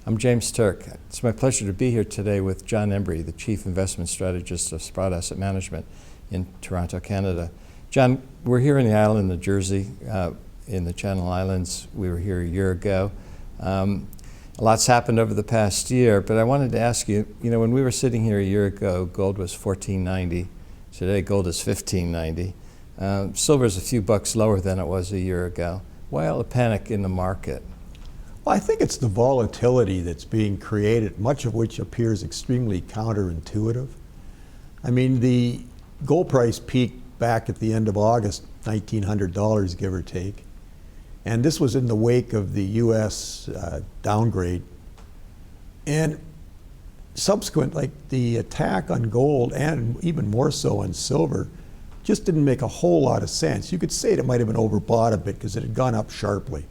I'm James Turk. It's my pleasure to be here today with John Embry, the Chief Investment Strategist of Sprott Asset Management in Toronto, Canada. John, we're here in the island of Jersey, in the Channel Islands. We were here a year ago. A lot's happened over the past year, but I wanted to ask you, when we were sitting here a year ago, gold was $14.90. Today, gold is $15.90. Silver is a few bucks lower than it was a year ago. Why all the panic in the market? Well, I think it's the volatility that's being created, much of which appears extremely counterintuitive. I mean, the gold price peaked back at the end of August, $1,900, give or take. And this was in the wake of the U.S. Downgrade. And subsequent, like the attack on gold and even more so on silver, just didn't make a whole lot of sense. You could say it might have been overbought a bit because it had gone up sharply.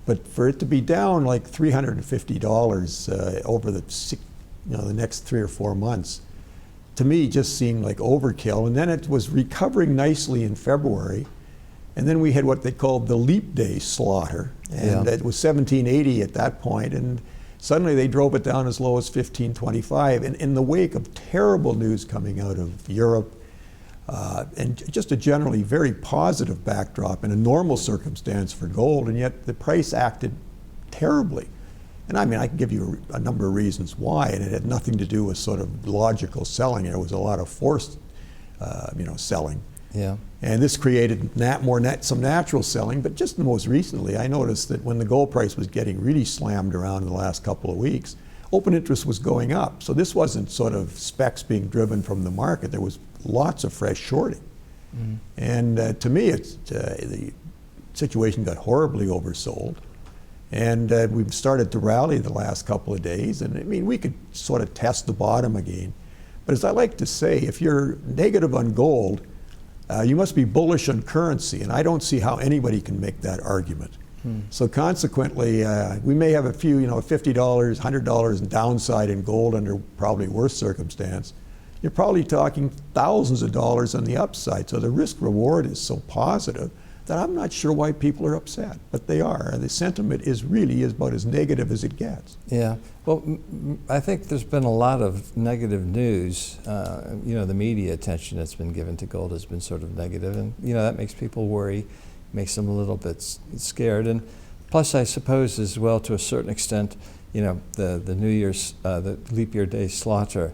But for it to be down like $350 over the next 3 or 4 months, to me just seemed like overkill. And then it was recovering nicely in February. And then we had what they called the leap day slaughter. And it was $17.80 at that point. And suddenly they drove it down as low as $15.25. And in the wake of terrible news coming out of Europe, and just a generally very positive backdrop in a normal circumstance for gold, and yet the price acted terribly. And I mean, I can give you a number of reasons why, and it had nothing to do with sort of logical selling. There was a lot of forced, selling. Yeah. And this created some natural selling, but just most recently, I noticed that when the gold price was getting really slammed around in the last couple of weeks, open interest was going up. So this wasn't sort of specs being driven from the market. There was lots of fresh shorting. Mm-hmm. And to me, the situation got horribly oversold. And we've started to rally the last couple of days. And I mean, we could sort of test the bottom again. But as I like to say, if you're negative on gold, you must be bullish on currency. And I don't see how anybody can make that argument. So consequently, we may have a few, $50, $100 in downside in gold under probably worse circumstance. You're probably talking thousands of dollars on the upside. So the risk reward is so positive that I'm not sure why people are upset, but they are. The sentiment is really about as negative as it gets. Yeah, well, I think there's been a lot of negative news. The media attention that's been given to gold has been sort of negative, and that makes people worry, makes them a little bit scared. And plus, I suppose as well, to a certain extent, the New Year's, the leap year day slaughter,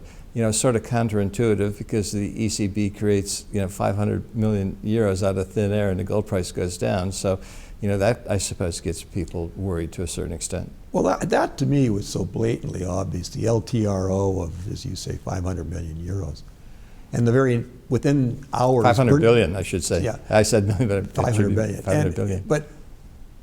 sort of counterintuitive because the ECB creates, 500 million euros out of thin air and the gold price goes down. So, that I suppose gets people worried to a certain extent. Well, that to me was so blatantly obvious, the LTRO of, as you say, 500 million euros. And within hours. 500 billion, I should say. Yeah. I said million, but 500 billion. 500 billion. But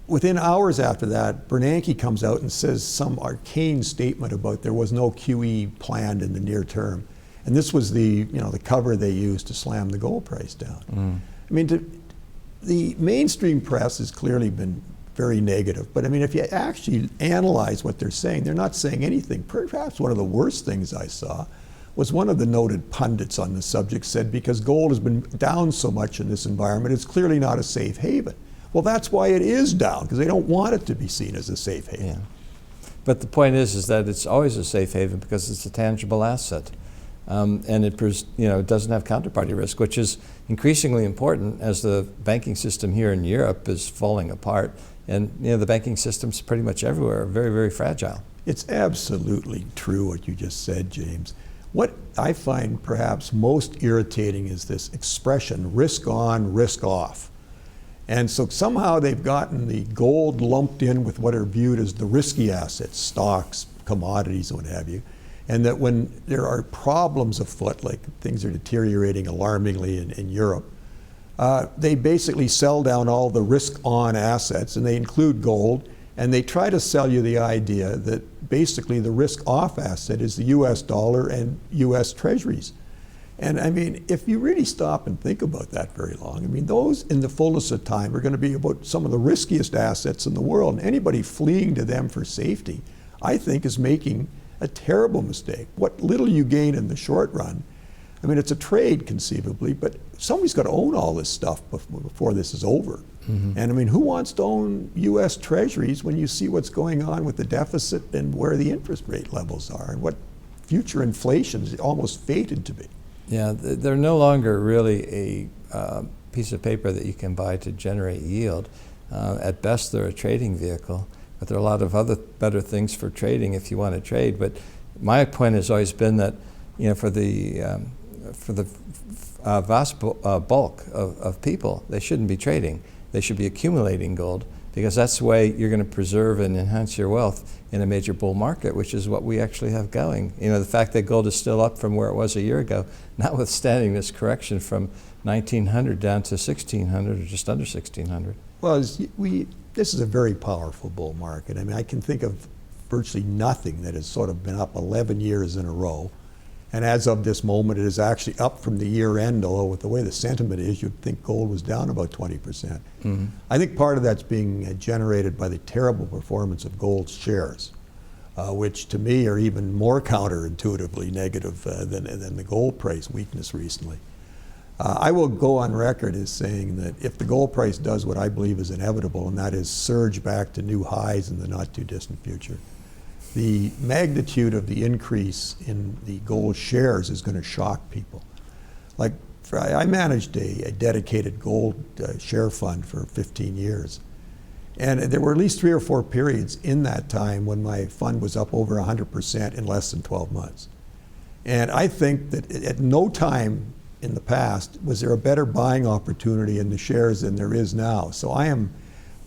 within hours after that, Bernanke comes out and says some arcane statement about there was no QE planned in the near term. And this was the cover they used to slam the gold price down. I mean, the mainstream press has clearly been very negative. But I mean, if you actually analyze what they're saying, they're not saying anything. Perhaps one of the worst things I saw was one of the noted pundits on the subject said, because gold has been down so much in this environment, it's clearly not a safe haven. Well, that's why it is down, because they don't want it to be seen as a safe haven. Yeah. But the point is that it's always a safe haven because it's a tangible asset. And it doesn't have counterparty risk, which is increasingly important as the banking system here in Europe is falling apart. And the banking systems pretty much everywhere are very, very fragile. It's absolutely true what you just said, James. What I find perhaps most irritating is this expression, risk on, risk off. And so somehow they've gotten the gold lumped in with what are viewed as the risky assets, stocks, commodities, what have you. And that when there are problems afoot, like things are deteriorating alarmingly in Europe, they basically sell down all the risk-on assets, and they include gold, and they try to sell you the idea that basically the risk-off asset is the US dollar and US treasuries. And I mean, if you really stop and think about that very long, I mean, those in the fullness of time are going to be about some of the riskiest assets in the world. And anybody fleeing to them for safety, I think, is making a terrible mistake. What little you gain in the short run, I I mean, it's a trade conceivably, but somebody's got to own all this stuff before this is over. And I mean, who wants to own U.S. Treasuries when you see what's going on with the deficit and where the interest rate levels are and what future inflation is almost fated to be? Yeah, they're no longer really a piece of paper that you can buy to generate yield. At best, they're a trading vehicle, but there are a lot of other better things for trading if you want to trade. But my point has always been that, for the vast bulk of people, they shouldn't be trading. They should be accumulating gold, because that's the way you're going to preserve and enhance your wealth in a major bull market, which is what we actually have going. The fact that gold is still up from where it was a year ago, notwithstanding this correction from 1900 down to 1600 or just under 1600. Well, this is a very powerful bull market. I mean, I can think of virtually nothing that has sort of been up 11 years in a row. And as of this moment, it is actually up from the year end, although with the way the sentiment is, you'd think gold was down about 20%. I think part of that's being generated by the terrible performance of gold shares, which to me are even more counterintuitively negative than the gold price weakness recently. I will go on record as saying that if the gold price does what I believe is inevitable, and that is surge back to new highs in the not too distant future, the magnitude of the increase in the gold shares is going to shock people. Like, I managed a dedicated gold share fund for 15 years. And there were at least 3 or 4 periods in that time when my fund was up over 100% in less than 12 months. And I think that at no time in the past was there a better buying opportunity in the shares than there is now. So I am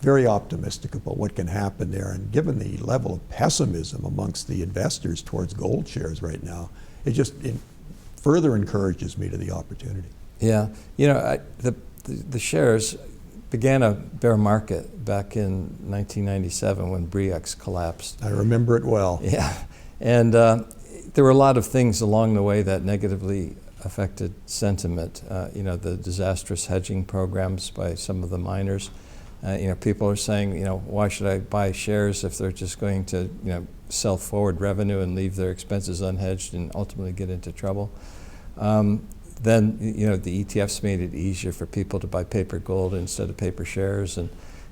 very optimistic about what can happen there. And given the level of pessimism amongst the investors towards gold shares right now, it further encourages me to the opportunity. Yeah, the shares began a bear market back in 1997 when Embry collapsed. I remember it well. Yeah, and there were a lot of things along the way that negatively affected sentiment. The disastrous hedging programs by some of the miners. People are saying, why should I buy shares if they're just going to, sell forward revenue and leave their expenses unhedged and ultimately get into trouble? Then, the ETFs made it easier for people to buy paper gold instead of paper shares, and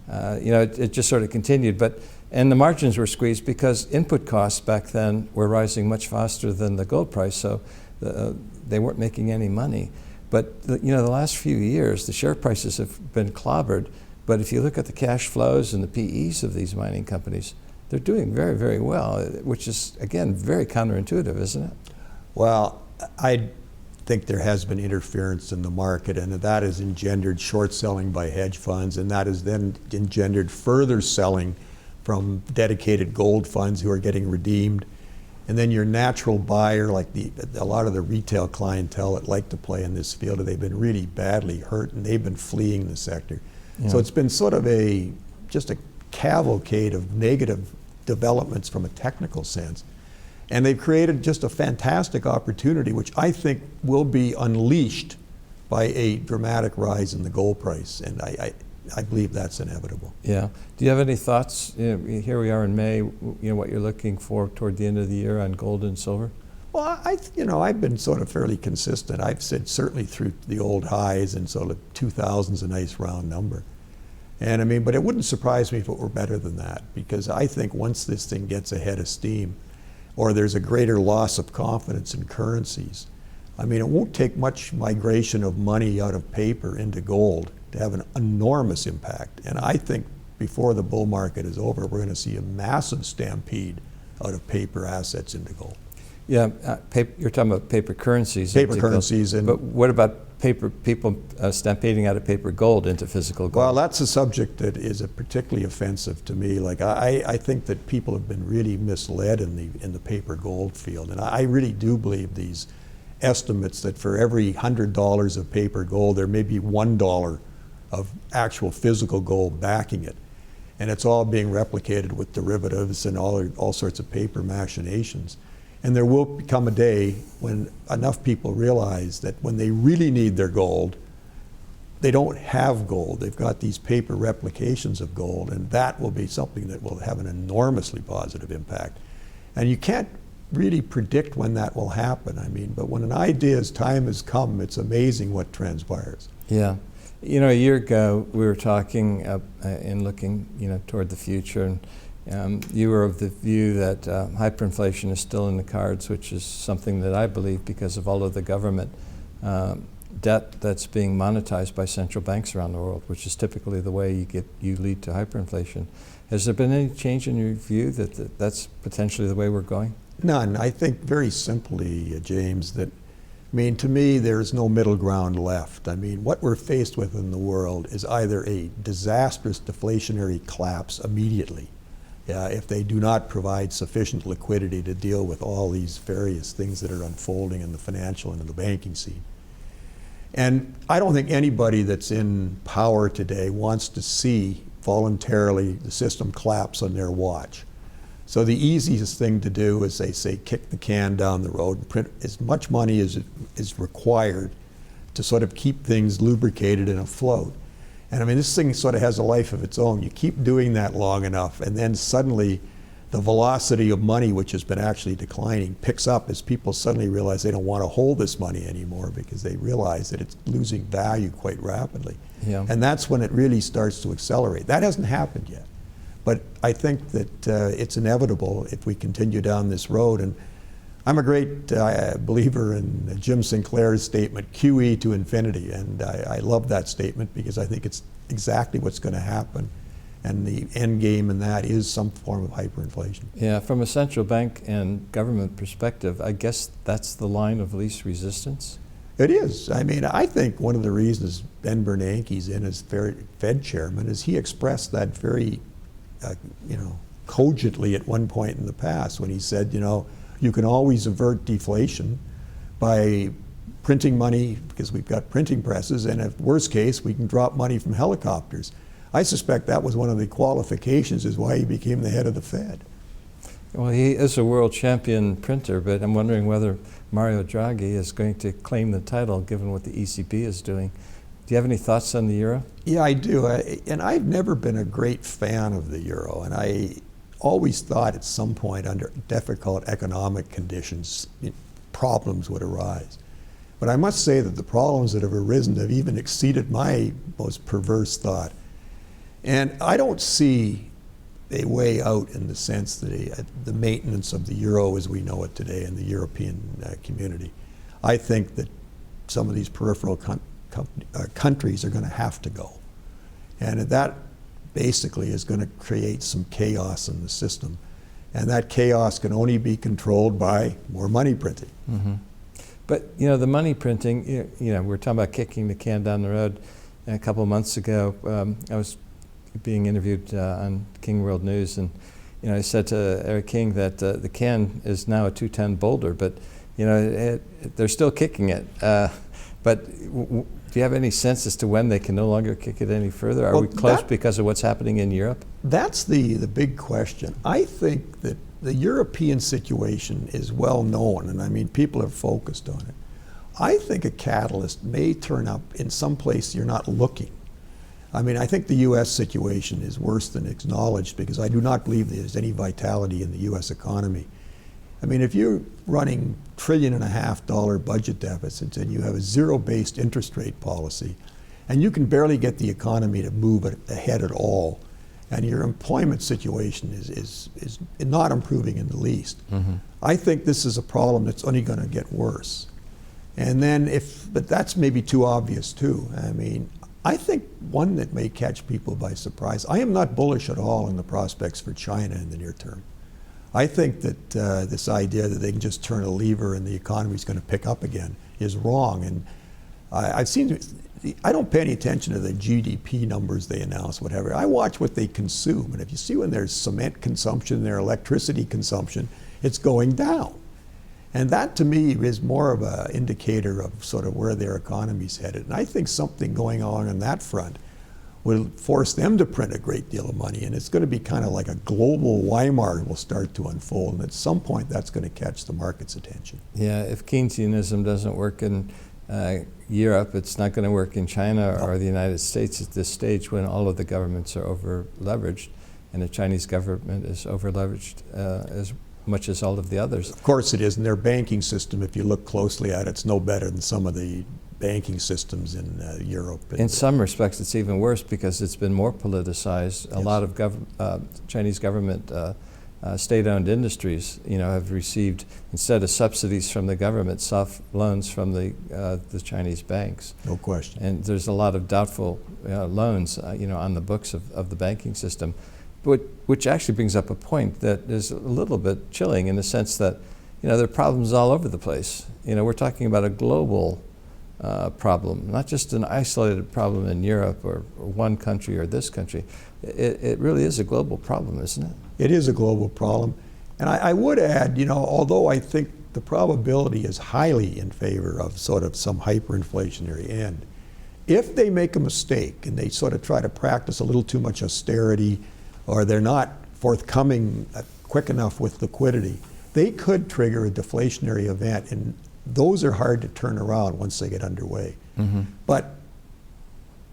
it just sort of continued. And the margins were squeezed because input costs back then were rising much faster than the gold price, so they weren't making any money. But the last few years, the share prices have been clobbered. But if you look at the cash flows and the PEs of these mining companies, they're doing very, very well, which is, again, very counterintuitive, isn't it? Well, I think there has been interference in the market, and that has engendered short selling by hedge funds, and that has then engendered further selling from dedicated gold funds who are getting redeemed. And then your natural buyer, like a lot of the retail clientele that like to play in this field, they've been really badly hurt, and they've been fleeing the sector. Yeah. So it's been sort of just a cavalcade of negative developments from a technical sense. And they've created just a fantastic opportunity, which I think will be unleashed by a dramatic rise in the gold price. And I believe that's inevitable. Yeah. Do you have any thoughts? Here we are in May, what you're looking for toward the end of the year on gold and silver? Well, I've been sort of fairly consistent. I've said certainly through the old highs, and sort of 2,000 is a nice round number. And but it wouldn't surprise me if it were better than that, because I think once this thing gets ahead of steam, or there's a greater loss of confidence in currencies, it won't take much migration of money out of paper into gold to have an enormous impact. And I think before the bull market is over, we're going to see a massive stampede out of paper assets into gold. Yeah, you're talking about paper currencies. Paper currencies. But what about people stampeding out of paper gold into physical gold? Well, that's a subject that is particularly offensive to me. Like, I think that people have been really misled in the paper gold field. And I really do believe these estimates that for every $100 of paper gold, there may be $1 of actual physical gold backing it. And it's all being replicated with derivatives and all sorts of paper machinations. And there will become a day when enough people realize that when they really need their gold, they don't have gold. They've got these paper replications of gold, and that will be something that will have an enormously positive impact. And you can't really predict when that will happen. I mean, but when an idea's time has come, it's amazing what transpires. Yeah. You know, a year ago, we were talking and looking, toward the future, and you were of the view that hyperinflation is still in the cards, which is something that I believe because of all of the government debt that's being monetized by central banks around the world, which is typically the way you lead to hyperinflation. Has there been any change in your view that that's potentially the way we're going? None. I think very simply, James, that, I mean, to me, there's no middle ground left. I mean, what we're faced with in the world is either a disastrous deflationary collapse immediately, if they do not provide sufficient liquidity to deal with all these various things that are unfolding in the financial and in the banking scene. And I don't think anybody that's in power today wants to see voluntarily the system collapse on their watch. So the easiest thing to do is, they say, kick the can down the road and print as much money as is required to sort of keep things lubricated and afloat. And I mean, this thing sort of has a life of its own. You keep doing that long enough, and then suddenly the velocity of money, which has been actually declining, picks up as people suddenly realize they don't want to hold this money anymore because they realize that it's losing value quite rapidly. Yeah. And that's when it really starts to accelerate. That hasn't happened yet. But I think that it's inevitable if we continue down this road. And I'm a great believer in Jim Sinclair's statement, QE to infinity. And I love that statement because I think it's exactly what's going to happen. And the end game in that is some form of hyperinflation. Yeah, from a central bank and government perspective, I guess that's the line of least resistance. It is. I mean, I think one of the reasons Ben Bernanke's in as Fed chairman is he expressed that very, cogently at one point in the past when he said, you can always avert deflation by printing money because we've got printing presses, and if worst case, we can drop money from helicopters. I suspect that was one of the qualifications is why he became the head of the Fed. Well, he is a world champion printer, but I'm wondering whether Mario Draghi is going to claim the title given what the ECB is doing. Do you have any thoughts on the euro? Yeah, I do. And I've never been a great fan of the euro. And I always thought at some point under difficult economic conditions, problems would arise. But I must say that the problems that have arisen have even exceeded my most perverse thought. And I don't see a way out in the sense that the maintenance of the euro as we know it today in the European community. I think that some of these peripheral countries are going to have to go. And that basically is going to create some chaos in the system. And that chaos can only be controlled by more money printing. Mm-hmm. But, the money printing, we're talking about kicking the can down the road. A couple of months ago, I was being interviewed on King World News, and I said to Eric King that the can is now a 210 boulder, but they're still kicking it. But do you have any sense as to when they can no longer kick it any further? Are we close because of what's happening in Europe? That's the big question. I think that the European situation is well known, and I mean people are focused on it. I think a catalyst may turn up in some place you're not looking. I mean, I think the U.S. situation is worse than acknowledged because I do not believe there's any vitality in the U.S. economy. I mean, if you're running $1.5 trillion budget deficits and you have a zero-based interest rate policy, and you can barely get the economy to move ahead at all, and your employment situation is not improving in the least, mm-hmm. I think this is a problem that's only going to get worse. And then but that's maybe too obvious too. I mean, I think one that may catch people by surprise, I am not bullish at all in the prospects for China in the near term. I think that this idea that they can just turn a lever and the economy is going to pick up again is wrong. And I don't pay any attention to the GDP numbers they announce, whatever. I watch what they consume. And if you see when there's cement consumption, their electricity consumption, it's going down. And that to me is more of an indicator of sort of where their economy's headed. And I think something going on that front will force them to print a great deal of money. And it's going to be kind of like a global Weimar will start to unfold. And at some point that's going to catch the market's attention. Yeah, if Keynesianism doesn't work in Europe, it's not going to work in China or the United States at this stage when all of the governments are over leveraged, and the Chinese government is over leveraged as much as all of the others. Of course it is. And their banking system, if you look closely at it, it's no better than some of the banking systems in Europe. In some respects, it's even worse because it's been more politicized. A lot of Chinese government state-owned industries, have received, instead of subsidies from the government, soft loans from the Chinese banks. No question. And there's a lot of doubtful loans, on the books of the banking system, which actually brings up a point that is a little bit chilling in the sense that, there are problems all over the place. We're talking about a global problem, not just an isolated problem in Europe or one country or this country. It really is a global problem, isn't it? It is a global problem. And I would add, although I think the probability is highly in favor of sort of some hyperinflationary end, if they make a mistake and they sort of try to practice a little too much austerity, or they're not forthcoming quick enough with liquidity, they could trigger a deflationary event, and those are hard to turn around once they get underway. Mm-hmm. But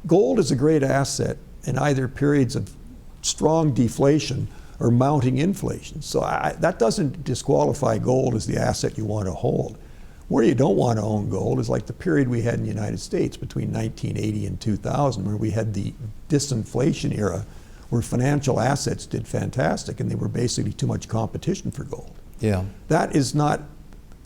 gold is a great asset in either periods of strong deflation or mounting inflation. So that doesn't disqualify gold as the asset you want to hold. Where you don't want to own gold is like the period we had in the United States between 1980 and 2000, where we had the disinflation era, where financial assets did fantastic and they were basically too much competition for gold. Yeah. That is not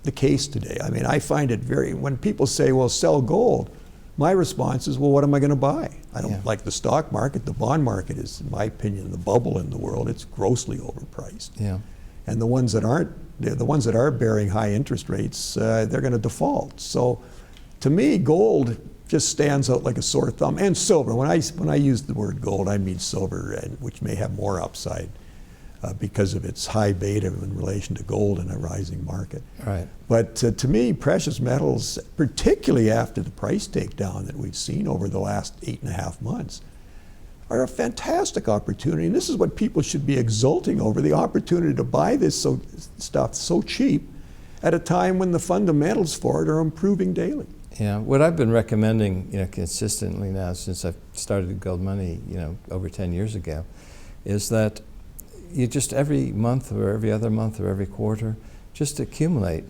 the case today. I mean, I find it when people say, well, sell gold, my response is, well, what am I going to buy? I don't like the stock market. The bond market is, in my opinion, the bubble in the world. It's grossly overpriced. Yeah. And the ones that are bearing high interest rates, they're going to default. So to me, gold just stands out like a sore thumb. And silver. When I use the word gold, I mean silver, which may have more upside because of its high beta in relation to gold in a rising market. Right. But to me, precious metals, particularly after the price takedown that we've seen over the last 8.5 months, are a fantastic opportunity. And this is what people should be exulting over, the opportunity to buy this stuff so cheap at a time when the fundamentals for it are improving daily. Yeah, what I've been recommending, consistently now since I've started Gold Money, over 10 years ago, is that you just every month or every other month or every quarter, just accumulate,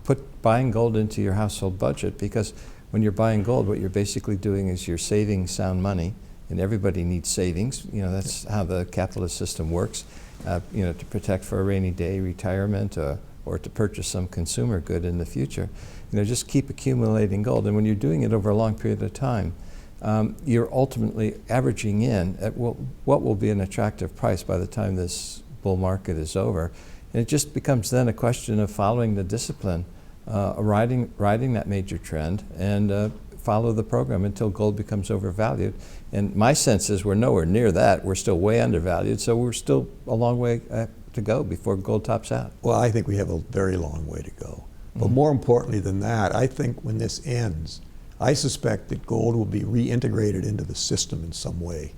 put buying gold into your household budget, because when you're buying gold, what you're basically doing is you're saving sound money, and everybody needs savings. That's how the capitalist system works, to protect for a rainy day, retirement, or to purchase some consumer good in the future. Just keep accumulating gold. And when you're doing it over a long period of time, you're ultimately averaging in at what will be an attractive price by the time this bull market is over. And it just becomes then a question of following the discipline, riding that major trend, and follow the program until gold becomes overvalued. And my sense is we're nowhere near that. We're still way undervalued, so we're still a long way to go before gold tops out. Well, I think we have a very long way to go. But more importantly than that, I think when this ends, I suspect that gold will be reintegrated into the system in some way.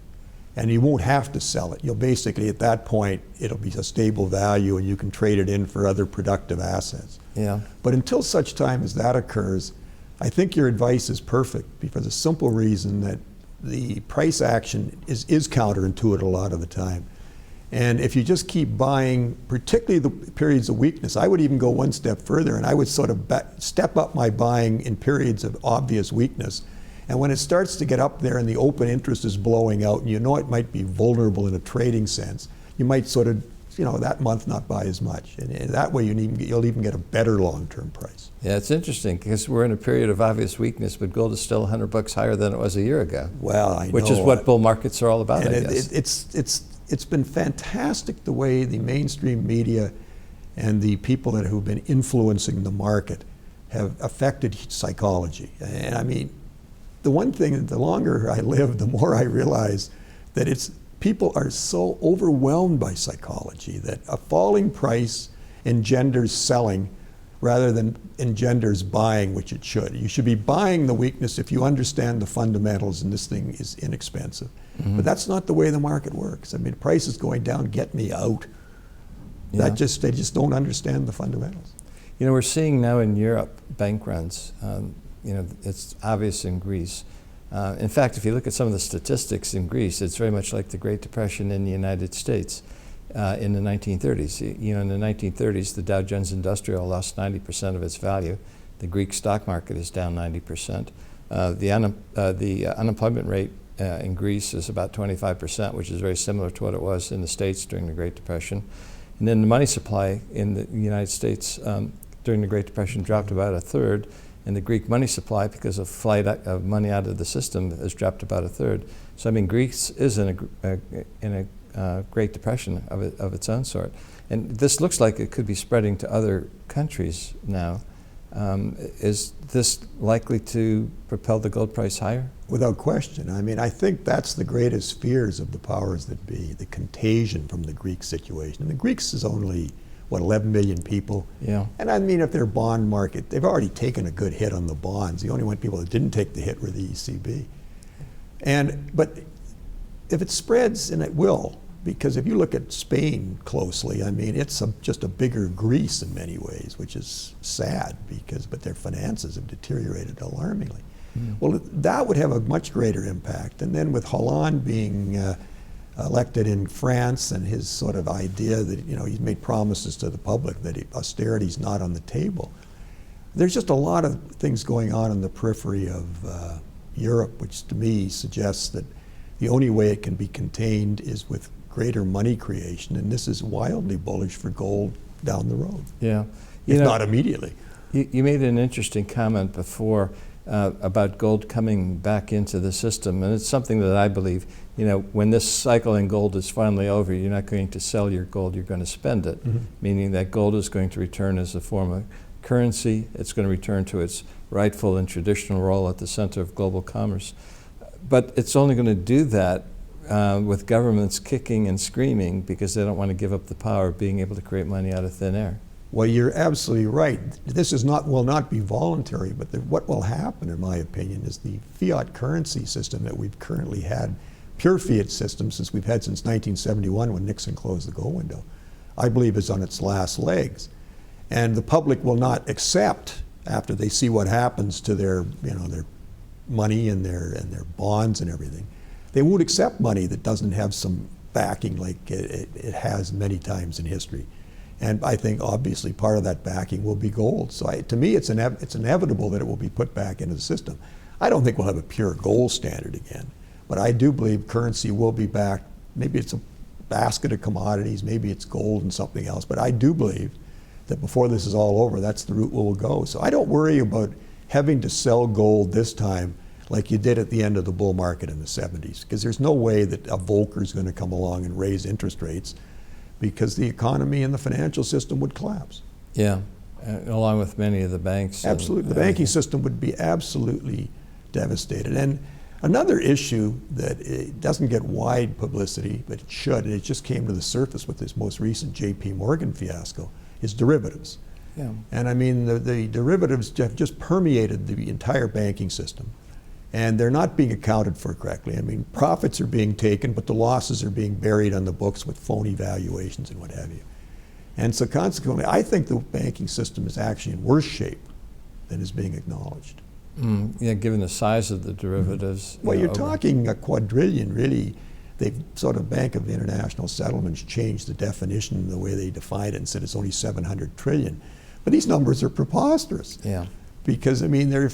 And you won't have to sell it. You'll basically, at that point, it'll be a stable value and you can trade it in for other productive assets. Yeah. But until such time as that occurs, I think your advice is perfect, for the simple reason that the price action is counterintuitive a lot of the time. And if you just keep buying, particularly the periods of weakness, I would even go one step further and I would sort of step up my buying in periods of obvious weakness. And when it starts to get up there and the open interest is blowing out and it might be vulnerable in a trading sense, you might sort of, that month not buy as much. And that way you'll even get a better long-term price. Yeah, it's interesting because we're in a period of obvious weakness, but gold is still $100 higher than it was a year ago. Well, I know. Which is what bull markets are all about, and I guess. It's been fantastic the way the mainstream media and the people who've been influencing the market have affected psychology. And I mean, the one thing, the longer I live, the more I realize that people are so overwhelmed by psychology that a falling price engenders selling rather than engenders buying, which it should. You should be buying the weakness if you understand the fundamentals and this thing is inexpensive. Mm-hmm. But that's not the way the market works. I mean, price is going down, get me out. Yeah. They just don't understand the fundamentals. We're seeing now in Europe bank runs. It's obvious in Greece. In fact, if you look at some of the statistics in Greece, it's very much like the Great Depression in the United States. in the 1930s. You know, in the 1930s, the Dow Jones Industrial lost 90% of its value. The Greek stock market is down 90%. The unemployment rate in Greece is about 25%, which is very similar to what it was in the States during the Great Depression. And then the money supply in the United States during the Great Depression dropped about a third, and the Greek money supply, because of flight of money out of the system, has dropped about a third. So I mean, Greece is in a Great Depression of its own sort. And this looks like it could be spreading to other countries now. Is this likely to propel the gold price higher? Without question. I mean, I think that's the greatest fears of the powers that be, the contagion from the Greek situation. And the Greeks is only, what, 11 million people? Yeah. And I mean, if their bond market, they've already taken a good hit on the bonds. The only one people that didn't take the hit were the ECB. But if it spreads, and it will, because if you look at Spain closely, I mean, it's just a bigger Greece in many ways, which is sad, but their finances have deteriorated alarmingly. Mm. Well, that would have a much greater impact. And then with Hollande being elected in France, and his sort of idea that, you know, he's made promises to the public that austerity's not on the table. There's just a lot of things going on in the periphery of Europe, which to me suggests that the only way it can be contained is with greater money creation, and this is wildly bullish for gold down the road. Yeah, if not immediately. You made an interesting comment before about gold coming back into the system, and it's something that I believe. You know, when this cycle in gold is finally over, you're not going to sell your gold; you're going to spend it. Mm-hmm. Meaning that gold is going to return as a form of currency. It's going to return to its rightful and traditional role at the center of global commerce. But it's only going to do that with governments kicking and screaming because they don't want to give up the power of being able to create money out of thin air. Well, you're absolutely right. This will not be voluntary, but what will happen, in my opinion, is the fiat currency system that we've currently had, pure fiat system since 1971 when Nixon closed the gold window, I believe is on its last legs. And the public will not accept, after they see what happens to their money and their bonds and everything, they won't accept money that doesn't have some backing like it has many times in history. And I think obviously part of that backing will be gold. So to me, it's inevitable that it will be put back into the system. I don't think we'll have a pure gold standard again, but I do believe currency will be back. Maybe it's a basket of commodities, maybe it's gold and something else, but I do believe that before this is all over, that's the route we'll go. So I don't worry about having to sell gold this time like you did at the end of the bull market in the 70s, because there's no way that a Volcker is going to come along and raise interest rates, because the economy and the financial system would collapse. Yeah, along with many of the banks. Absolutely. The banking system would be absolutely devastated. And another issue that it doesn't get wide publicity, but it should, and it just came to the surface with this most recent JP Morgan fiasco, is derivatives. Yeah. And I mean, the derivatives have just permeated the entire banking system. And they're not being accounted for correctly. I mean, profits are being taken, but the losses are being buried on the books with phony valuations and what have you. And so consequently, I think the banking system is actually in worse shape than is being acknowledged. Yeah, given the size of the derivatives. Well, you're talking a quadrillion, really. They've sort of, Bank of International Settlements changed the definition, the way they define it, and said it's only 700 trillion. But these numbers are preposterous. Yeah. Because, I mean, they're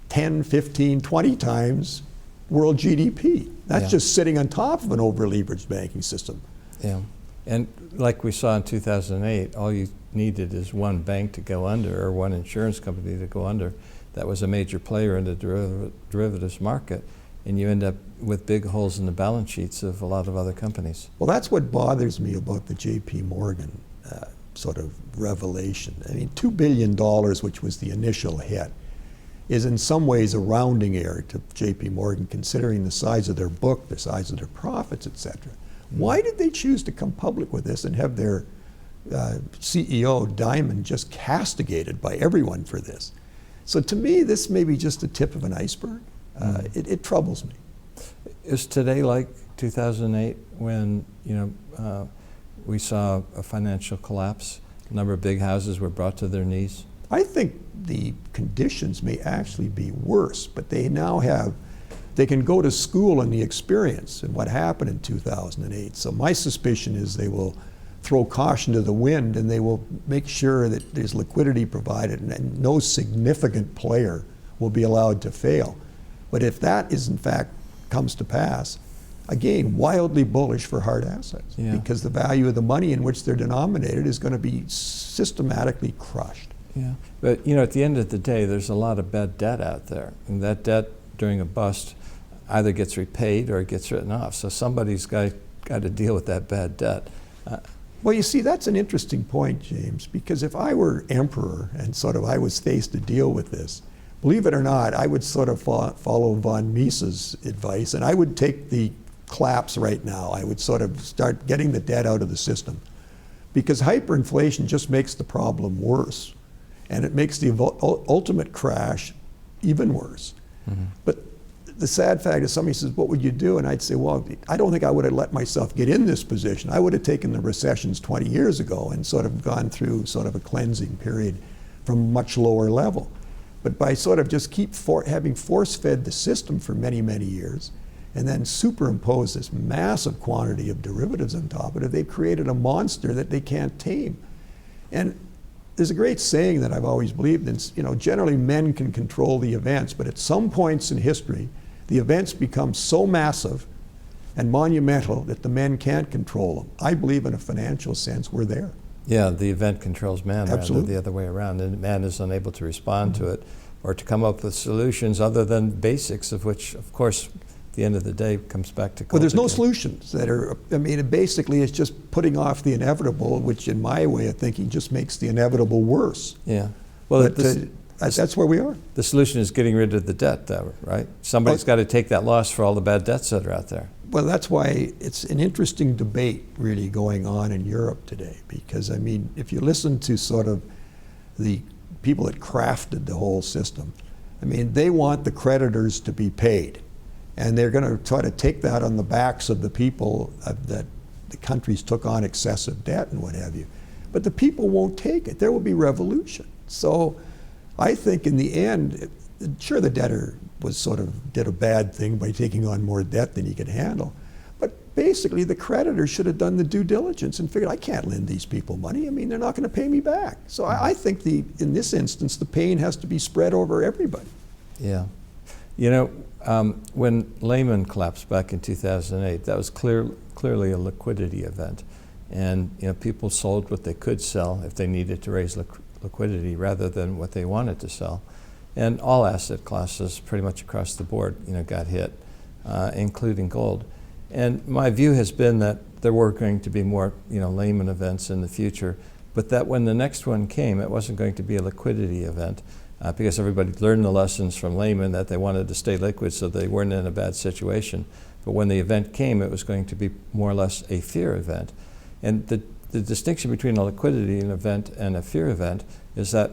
10, 15, 20 times world GDP. That's just sitting on top of an over-leveraged banking system. Yeah, and like we saw in 2008, all you needed is one bank to go under or one insurance company to go under. That was a major player in the derivatives market, and you end up with big holes in the balance sheets of a lot of other companies. Well, that's what bothers me about the JP Morgan sort of revelation. I mean, $2 billion, which was the initial hit, is in some ways a rounding error to JP Morgan, considering the size of their book, the size of their profits, et cetera. Why did they choose to come public with this and have their CEO, Diamond, just castigated by everyone for this? So to me, this may be just the tip of an iceberg. It troubles me. Is today like 2008 when we saw a financial collapse? A number of big houses were brought to their knees? I think the conditions may actually be worse, but they can go to school in the experience and what happened in 2008. So my suspicion is they will throw caution to the wind, and they will make sure that there's liquidity provided and no significant player will be allowed to fail. But if that is in fact comes to pass, again, wildly bullish for hard assets, because the value of the money in which they're denominated is going to be systematically crushed. Yeah, but at the end of the day, there's a lot of bad debt out there, and that debt during a bust either gets repaid or it gets written off. So somebody's got to deal with that bad debt. Well, you see, that's an interesting point, James, because if I were emperor and I was faced to deal with this, believe it or not, I would follow von Mises' advice, and I would take the collapse right now. I would start getting the debt out of the system, because hyperinflation just makes the problem worse, and it makes the ultimate crash even worse. Mm-hmm. But the sad fact is, somebody says, what would you do? And I'd say, well, I don't think I would have let myself get in this position. I would have taken the recessions 20 years ago and gone through a cleansing period from a much lower level. But by just having force-fed the system for many, many years, and then superimpose this massive quantity of derivatives on top of it, they've created a monster that they can't tame. And there's a great saying that I've always believed in, generally men can control the events, but at some points in history, the events become so massive and monumental that the men can't control them. I believe in a financial sense we're there. Yeah, the event controls man Absolutely. Rather than the other way around, and man is unable to respond to it or to come up with solutions other than basics, of which, of course, at the end of the day comes back to Well, there's no solutions that are, basically it's just putting off the inevitable, which in my way of thinking just makes the inevitable worse. Yeah. Well, that's where we are. The solution is getting rid of the debt, though, right? Somebody's got to take that loss for all the bad debts that are out there. Well, that's why it's an interesting debate really going on in Europe today, because if you listen to the people that crafted the whole system, they want the creditors to be paid, and they're going to try to take that on the backs of the people that the countries took on excessive debt and what have you. But the people won't take it. There will be revolution. So I think in the end, sure, the debtor did a bad thing by taking on more debt than he could handle. But basically, the creditor should have done the due diligence and figured, I can't lend these people money. They're not going to pay me back. So I think in this instance, the pain has to be spread over everybody. Yeah. When Lehman collapsed back in 2008, that was clearly a liquidity event. And people sold what they could sell if they needed to raise liquidity rather than what they wanted to sell. And all asset classes pretty much across the board got hit, including gold. And my view has been that there were going to be more Lehman events in the future, but that when the next one came, it wasn't going to be a liquidity event because everybody learned the lessons from Lehman that they wanted to stay liquid so they weren't in a bad situation. But when the event came, it was going to be more or less a fear event. And the distinction between a liquidity event and a fear event is that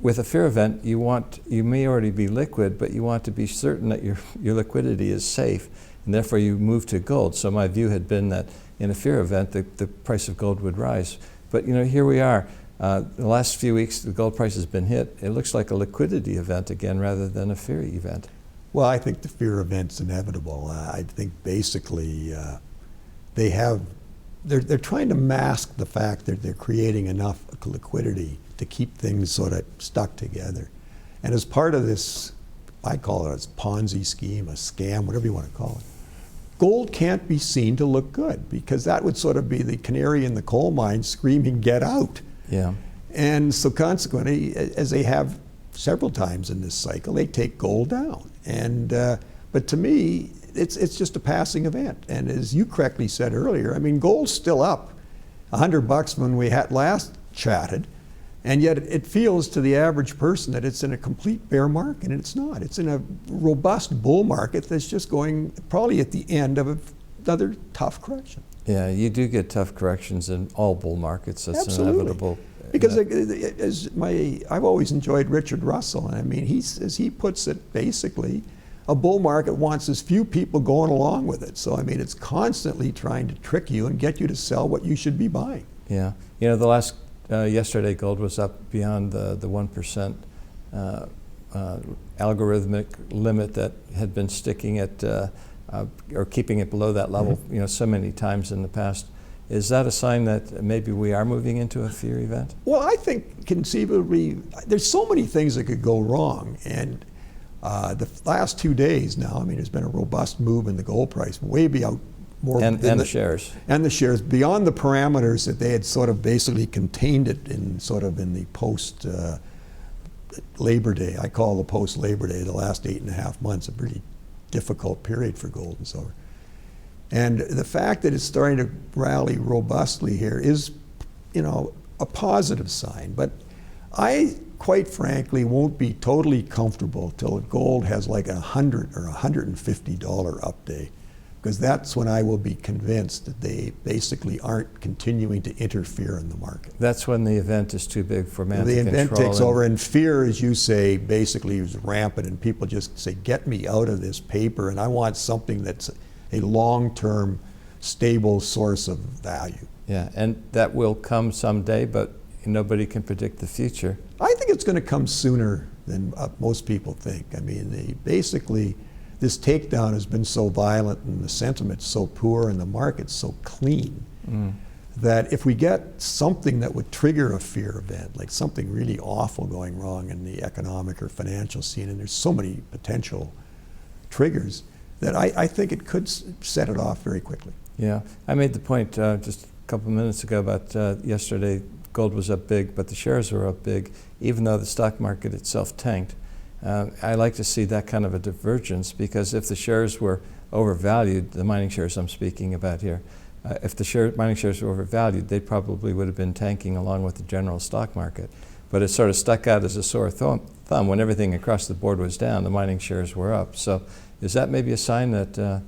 with a fear event, you may already be liquid, but you want to be certain that your liquidity is safe, and therefore you move to gold. So my view had been that in a fear event, the price of gold would rise. But here we are. The last few weeks, the gold price has been hit. It looks like a liquidity event again rather than a fear event. Well, I think the fear event's inevitable. I think basically they're trying to mask the fact that they're creating enough liquidity to keep things stuck together. And as part of this, I call it a Ponzi scheme, a scam, whatever you want to call it, gold can't be seen to look good because that would be the canary in the coal mine screaming, get out. Yeah. And so consequently, as they have several times in this cycle, they take gold down. And but to me, it's just a passing event. And as you correctly said earlier, gold's still up $100 when we had last chatted, and yet it feels to the average person that it's in a complete bear market, and it's not. It's in a robust bull market that's just going probably at the end of another tough correction. Yeah, you do get tough corrections in all bull markets. That's Absolutely. Inevitable. Because I've always enjoyed Richard Russell, and as he puts it, basically, a bull market wants as few people going along with it. So it's constantly trying to trick you and get you to sell what you should be buying. Yeah, yesterday gold was up beyond the 1% algorithmic limit that had been sticking at or keeping it below that level, so many times in the past. Is that a sign that maybe we are moving into a fear event? Well, I think conceivably, there's so many things that could go wrong. And the last 2 days now, I mean, there's been a robust move in the gold price, way beyond more And the shares. And the shares, beyond the parameters that they had sort of basically contained it in the post Labor Day. I call the post Labor Day, the last 8.5 months, a pretty difficult period for gold and silver. And the fact that it's starting to rally robustly here is, a positive sign. But I, quite frankly, won't be totally comfortable till gold has like $100 or $150 up day, because that's when I will be convinced that they basically aren't continuing to interfere in the market. That's when the event is too big for man to control. The event takes over, and fear, as you say, basically is rampant, and people just say, get me out of this paper, and I want something that's a long-term, stable source of value. Yeah, and that will come someday, but nobody can predict the future. I think it's going to come sooner than most people think. I mean, basically, this takedown has been so violent and the sentiment's so poor and the market's so clean that if we get something that would trigger a fear event, like something really awful going wrong in the economic or financial scene, and there's so many potential triggers, that I think it could set it off very quickly. Yeah, I made the point just a couple of minutes ago about yesterday, gold was up big, but the shares were up big, even though the stock market itself tanked. I like to see that kind of a divergence, because if the shares were overvalued, the mining shares I'm speaking about here, if the mining shares were overvalued, they probably would have been tanking along with the general stock market. But it sort of stuck out as a sore thumb. When everything across the board was down, the mining shares were up. So is that maybe a sign that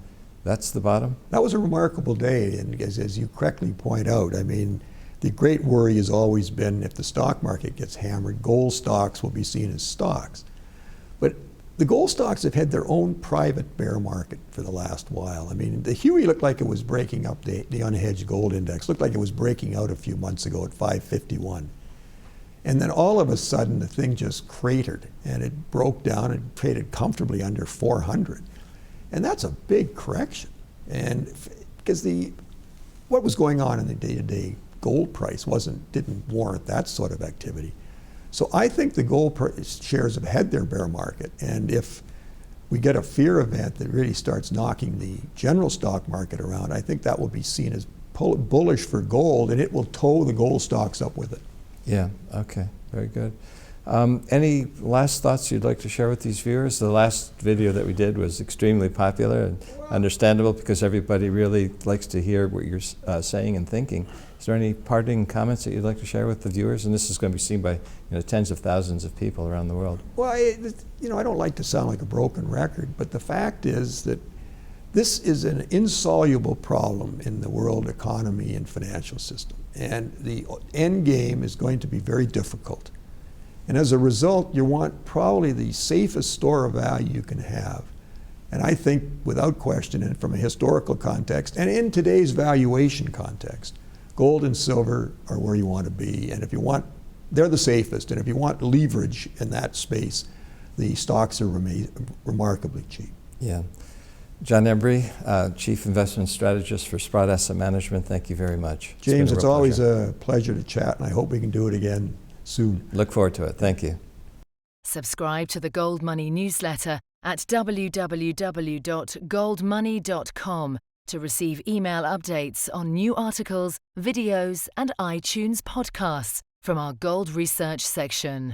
that's the bottom? That was a remarkable day, and as you correctly point out, I mean, the great worry has always been if the stock market gets hammered, gold stocks will be seen as stocks. But the gold stocks have had their own private bear market for the last while. I mean, the Huey looked like it was breaking up, the unhedged gold index looked like it was breaking out a few months ago at 551. And then all of a sudden, the thing just cratered, and it broke down and traded comfortably under 400. And that's a big correction. And because what was going on in the day-to-day gold price didn't warrant that sort of activity. So I think the gold shares have had their bear market, and if we get a fear event that really starts knocking the general stock market around, I think that will be seen as bullish for gold, and it will tow the gold stocks up with it. Yeah, okay, very good. Any last thoughts you'd like to share with these viewers? The last video that we did was extremely popular and understandable, because everybody really likes to hear what you're saying and thinking. Is there any parting comments that you'd like to share with the viewers? And this is going to be seen by tens of thousands of people around the world. Well, I don't like to sound like a broken record, but the fact is that this is an insoluble problem in the world economy and financial system. And the end game is going to be very difficult. And as a result, you want probably the safest store of value you can have. And I think, without question, and from a historical context, and in today's valuation context, gold and silver are where you want to be. And if you want, they're the safest. And if you want leverage in that space, the stocks are remarkably cheap. Yeah. John Embry, Chief Investment Strategist for Sprott Asset Management, thank you very much. James, it's always a pleasure to chat, and I hope we can do it again soon. Look forward to it. Thank you. Subscribe to the Gold Money newsletter at www.goldmoney.com to receive email updates on new articles, videos, and iTunes podcasts from our Gold Research section.